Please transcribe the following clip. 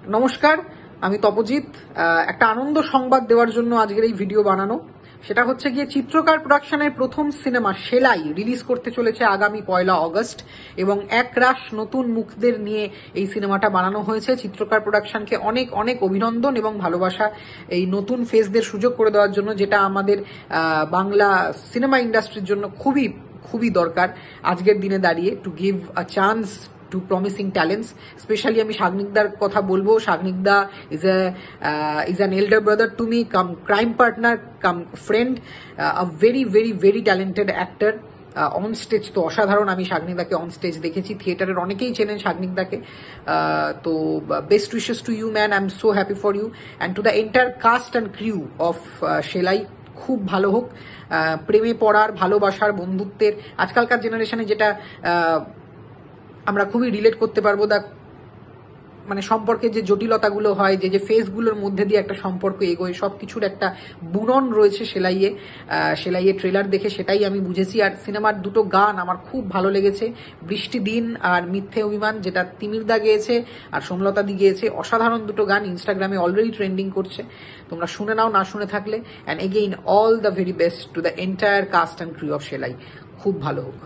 নমস্কার, আমি তপজিৎ। একটা আনন্দ সংবাদ দেওয়ার জন্য আজকের এই ভিডিও বানানো। সেটা হচ্ছে গিয়ে চিত্রকার প্রোডাকশনের প্রথম সিনেমা সেলাই রিলিজ করতে চলেছে আগামী 1 অগস্ট এবং একরাশ নতুন মুখদের নিয়ে এই সিনেমাটা বানানো হয়েছে। চিত্রকার প্রোডাকশনকে অনেক অনেক অভিনন্দন এবং ভালোবাসা এই নতুন ফেসদের সুযোগ করে দেওয়ার জন্য, যেটা আমাদের বাংলা সিনেমা ইন্ডাস্ট্রির জন্য খুবই খুবই দরকার আজকের দিনে দাঁড়িয়ে, to give a chance to promising talents. Especially আমি শাগনিকদার কথা বলবো। শাগনিকদা is an elder brother to me, come crime partner, come friend, a very very very talented actor. On stage তো অসাধারণ। আমি শাগনিকদাকে অন স্টেজ দেখেছি, থিয়েটারের অনেকেই চেনেন শাগনিকদাকে। তো best wishes to you man, I am so happy for you and to the entire cast and crew of Selai. খুব ভালো হোক, প্রেমে পড়ার, ভালোবাসার, বন্ধুত্বের, আজকালকার জেনারেশনে যেটা আমরা খুবই রিলেট করতে পারবো। মানে সম্পর্কের যে জটিলতাগুলো হয়, যে ফেসগুলোর মধ্যে দিয়ে একটা সম্পর্ক এগোয়, সবকিছুর একটা বুনন রয়েছে সেলাইয়ে ট্রেলার দেখে সেটাই আমি বুঝেছি। আর সিনেমার দুটো গান আমার খুব ভালো লেগেছে, বৃষ্টি দিন আর মিথ্যে অভিমান, যেটা তিমিরদা গেয়েছে আর সোমলতা দি গেয়েছে। অসাধারণ দুটো গান, ইনস্টাগ্রামে অলরেডি ট্রেন্ডিং করছে, তোমরা শুনে নাও না শুনে থাকলে। And again all the very best to the entire cast and crew of Selai. খুব ভালো হোক।